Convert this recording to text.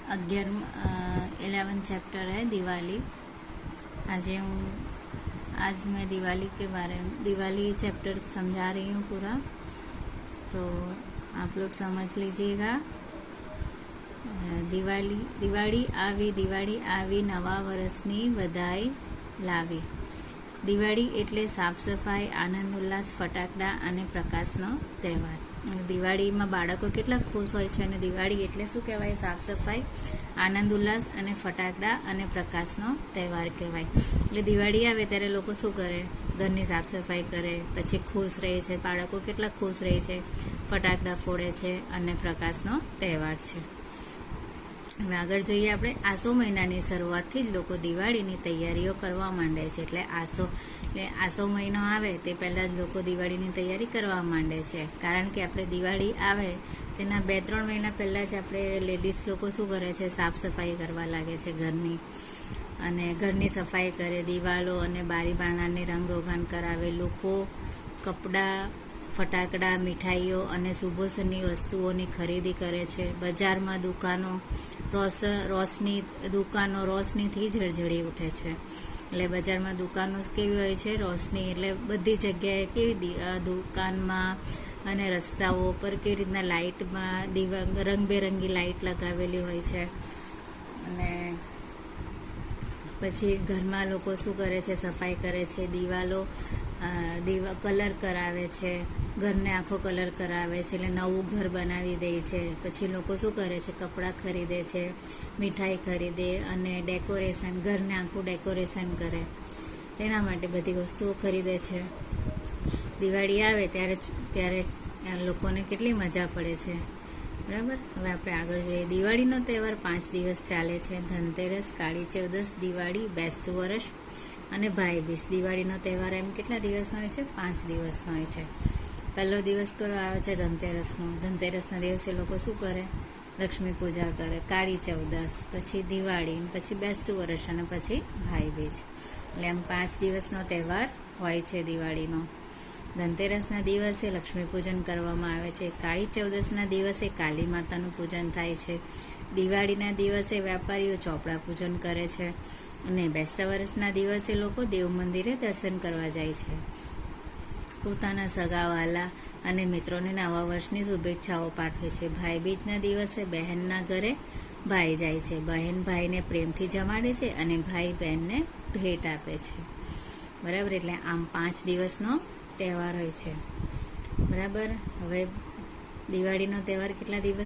11 chapter है दिवाली। आज मैं दिवाली चैप्टर समझा रही हूँ पूरा, तो आप लोग समझ लीजिएगा। દિવાળી આવી નવા વર્ષની વધાઈ લાવી। દિવાળી એટલે સાફ સફાઈ, આનંદ ઉલ્લાસ, ફટાકડા અને પ્રકાશનો તહેવાર। દિવાળીમાં બાળકો કેટલા ખુશ હોય છે, અને દિવાળી એટલે શું કહેવાય? સાફ સફાઈ, આનંદ ઉલ્લાસ અને ફટાકડા અને પ્રકાશનો તહેવાર કહેવાય। એટલે દિવાળી આવે ત્યારે લોકો શું કરે? ઘરની સાફ સફાઈ કરે, પછી ખુશ રહે છે। બાળકો કેટલા ખુશ રહે છે, ફટાકડા ફોડે છે અને પ્રકાશનો તહેવાર છે। હવે આગળ જોઈએ આપણે। આસો મહિનાની શરૂઆતથી જ લોકો દિવાળીની તૈયારીઓ કરવા માંડે છે। એટલે આસો મહિનો આવે તે પહેલાં જ લોકો દિવાળીની તૈયારી કરવા માંડે છે, કારણ કે આપણે દિવાળી આવે તેના 2-3 મહિના પહેલાં જ આપણે લેડીઝ લોકો શું કરે છે? સાફ સફાઈ કરવા લાગે છે ઘરની, અને ઘરની સફાઈ કરે, દિવાલો અને બારી બારણાને રંગરોગાન કરાવે। લોકો કપડાં, ફટાકડા, મીઠાઈઓ અને સુભોસની વસ્તુઓની ખરીદી કરે છે। બજારમાં દુકાનો રોશનીથી જળજળી ઉઠે છે। એટલે બજારમાં દુકાનો કેવી હોય છે? રોશની, એટલે બધી જગ્યાએ કેવી દુકાનમાં અને રસ્તાઓ પર કેવી રીતના લાઇટમાં રંગબેરંગી લાઇટ લગાવેલી હોય છે। અને પછી ઘરમાં લોકો શું કરે છે? સફાઈ કરે છે, કલર કરાવે છે, ઘરને આખો કલર કરાવે છે, એટલે નવું ઘર બનાવી દે છે। પછી લોકો શું કરે છે? કપડાં ખરીદે છે, મીઠાઈ ખરીદે અને ડેકોરેશન, ઘરને આખું ડેકોરેશન કરે, તેના માટે બધી વસ્તુઓ ખરીદે છે। દિવાળી આવે ત્યારે લોકોને કેટલી મજા પડે છે, બરાબર। હવે આપણે આગળ જોઈએ। દિવાળીનો તહેવાર 5 દિવસ ચાલે છે। ધનતેરસ, કાળી ચૌદસ, દિવાળી, બેસતું વર્ષ અને ભાઈબીજ। દિવાળીનો તહેવાર એમ કેટલા દિવસનો હોય છે? 5 દિવસનો હોય છે। પહેલો દિવસ કયો આવે છે? ધનતેરસનો। ધનતેરસના દિવસે લોકો શું કરે? લક્ષ્મી પૂજા કરે। કાળી ચૌદસ, પછી દિવાળી, પછી બેસતું વર્ષ અને પછી ભાઈબીજ। એટલે એમ 5 દિવસનો તહેવાર હોય છે દિવાળીનો। ધનતેરસના દિવસે લક્ષ્મી પૂજન કરવામાં આવે છે। કાળી ચૌદસના દિવસે કાળી માતાનું પૂજન થાય છે। દિવાળીના દિવસે વેપારીઓ ચોપડા પૂજન કરે છે, અને બેસતા વર્ષના દિવસે લોકો દેવ મંદિરે દર્શન કરવા જાય છે। પોતાના સગાવાલા અને મિત્રોને નવા વર્ષની શુભેચ્છાઓ પાઠવે છે। ભાઈબીજના દિવસે બહેનના ઘરે ભાઈ જાય છે। બહેન ભાઈને પ્રેમથી જમાડે છે, અને ભાઈ બહેનને ભેટ આપે છે, બરાબર। એટલે આમ 5 દિવસનો તહેવાર હોય છે, બરાબર। હવે દિવાળીનો તહેવાર કેટલા દિવસ